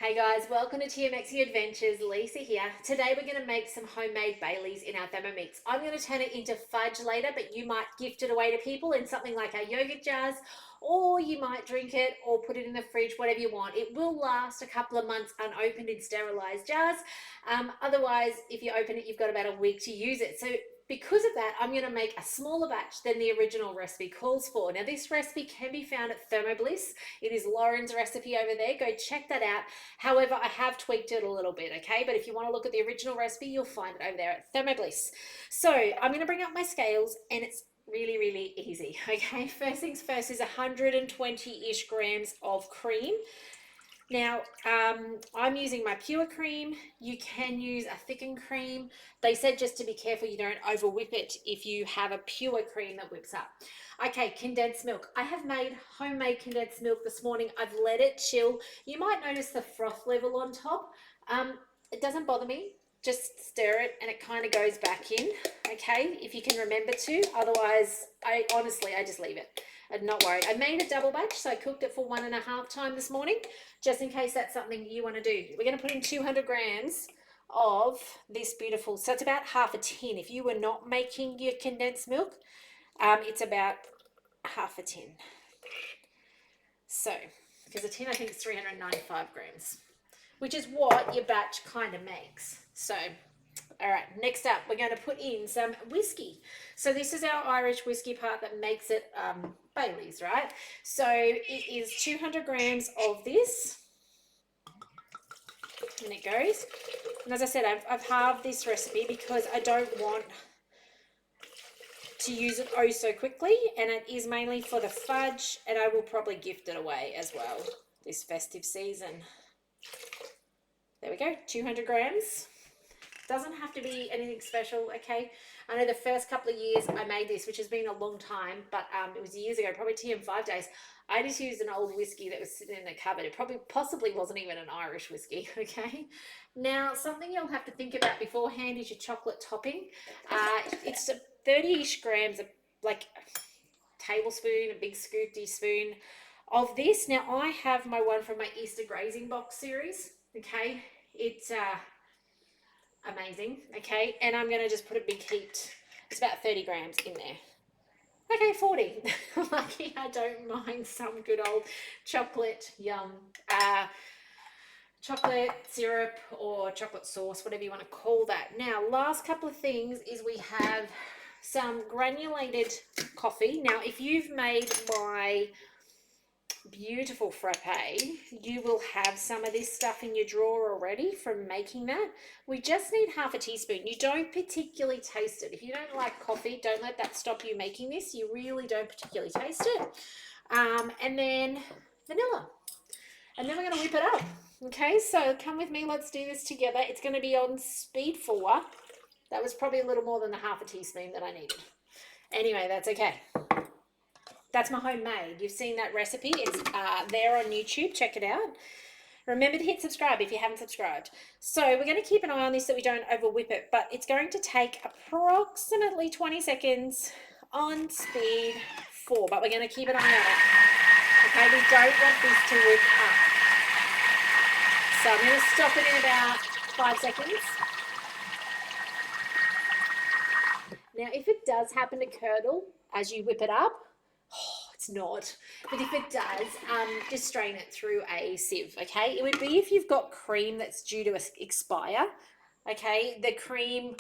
Hey guys, welcome to TMXy Adventures. Lisa here. Today we're going to make some homemade Baileys in our Thermomix. I'm going to turn it into fudge later, but you might gift it away to people in something like our yogurt jars, or you might drink it or put it in the fridge, whatever you want. It will last a couple of months unopened in sterilized jars. Otherwise, if you open it, you've got about a week to use it. So because of that, I'm going to make a smaller batch than the original recipe calls for. Now, this recipe can be found at Thermobliss. It is Lauren's recipe over there. Go check that out. However, I have tweaked it a little bit, okay? But if you want to look at the original recipe, you'll find it over there at Thermobliss. So I'm going to bring up my scales, and it's really easy, okay? First things first is 120-ish grams of cream. Now, I'm using my pure cream. You can use a thickened cream. They said just to be careful you don't over whip it if you have a pure cream that whips up. Okay, condensed milk. I have made homemade condensed milk this morning. I've let it chill. You might notice the froth level on top. It doesn't bother me. Just stir it and it kind of goes back in, okay, if you can remember to. Otherwise, I just leave it. I'm not worried. I made a double batch, so I cooked it for 1.5 times this morning, just in case that's something you want to do. We're going to put in 200 grams of this beautiful, so it's about half a tin. If you were not making your condensed milk, it's about half a tin. So, because a tin I think is 395 grams, which is what your batch kind of makes. So, all right, next up, we're going to put in some whiskey. So this is our Irish whiskey part that makes it Bailey's, right? So it is 200 grams of this. And it goes. And as I said, I've halved this recipe because I don't want to use it oh so quickly. And it is mainly for the fudge, and I will probably gift it away as well this festive season. There we go, 200 grams. Doesn't have to be anything special, okay? I know the first couple of years I made this, which has been a long time, but it was years ago, probably TM5 days. I just used an old whiskey that was sitting in the cupboard. It possibly wasn't even an Irish whiskey, okay? Now, something you'll have to think about beforehand is your chocolate topping. It's 30-ish grams, of, like a tablespoon, a big scoopy spoon of this. Now, I have my one from my Easter grazing box series, okay? It's amazing, okay? And I'm going to just put a big heaped, it's about 30 grams in there. Okay, 40. Lucky I don't mind some good old chocolate, yum. Chocolate syrup or chocolate sauce, whatever you want to call that. Now, last couple of things is we have some granulated coffee. Now, if you've made my beautiful frappe, you will have some of this stuff in your drawer already from making that. We just need half a teaspoon. You don't particularly taste it. If you don't like coffee, don't let that stop you making this. You really don't particularly taste it. And then vanilla. And then we're going to whip it up. Okay, so come with me. Let's do this together. It's going to be on speed 4. That was probably a little more than the half a teaspoon that I needed. Anyway, that's okay. That's my homemade. You've seen that recipe. It's there on YouTube. Check it out. Remember to hit subscribe if you haven't subscribed. So we're going to keep an eye on this so we don't over whip it, but it's going to take approximately 20 seconds on speed 4, but we're going to keep an eye on it. Okay, we don't want this to whip up. So I'm going to stop it in about 5 seconds. Now, if it does happen to curdle as you whip it up, it's not, but if it does, just strain it through a sieve, okay? It would be if you've got cream that's due to expire, okay? The cream,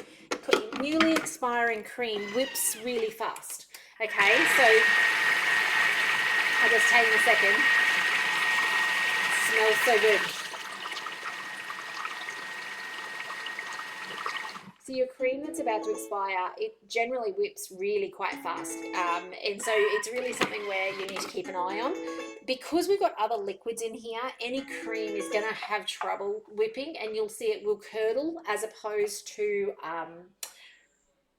newly expiring cream whips really fast, okay? So I'll just take a second. It smells so good. So your cream that's about to expire, it generally whips really quite fast. And so it's really something where you need to keep an eye on. Because we've got other liquids in here, any cream is going to have trouble whipping, and you'll see it will curdle as opposed to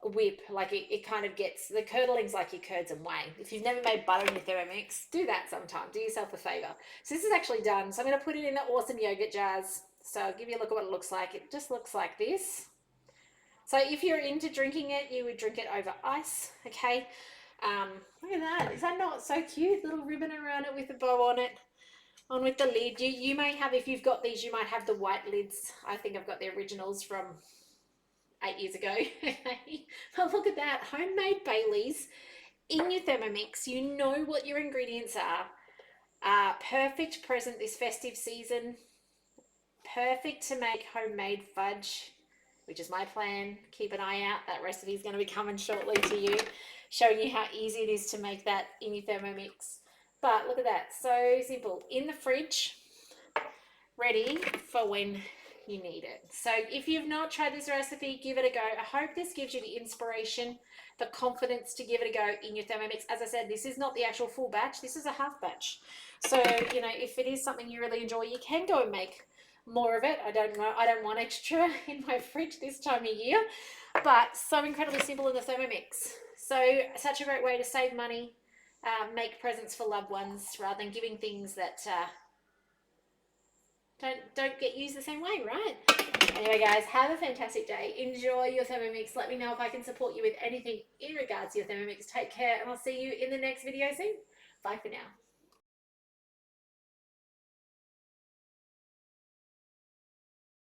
whip. Like it kind of gets, the curdling's like your curds and whey. If you've never made butter in your Thermomix, do that sometime. Do yourself a favor. So this is actually done. So I'm going to put it in the awesome yogurt jars. So I'll give you a look at what it looks like. It just looks like this. So if you're into drinking it, you would drink it over ice, okay? Look at that. Is that not so cute? Little ribbon around it with a bow on it. On with the lid. You may have, if you've got these, you might have the white lids. I think I've got the originals from 8 years ago. But look at that, homemade Baileys in your Thermomix. You know what your ingredients are. Perfect present this festive season. Perfect to make homemade fudge, which is my plan. Keep an eye out. That recipe is going to be coming shortly to you, showing you how easy it is to make that in your Thermomix. But look at that, so simple. In the fridge, ready for when you need it. So if you've not tried this recipe, give it a go. I hope this gives you the inspiration, the confidence to give it a go in your Thermomix. As I said, this is not the actual full batch. This is a half batch. So, you know, if it is something you really enjoy, you can go and make more of it. I don't know. I don't want extra in my fridge this time of year, but so incredibly simple in the Thermomix. So such a great way to save money, make presents for loved ones rather than giving things that don't get used the same way, right? Anyway, guys, have a fantastic day. Enjoy your Thermomix. Let me know if I can support you with anything in regards to your Thermomix. Take care, and I'll see you in the next video soon. Bye for now.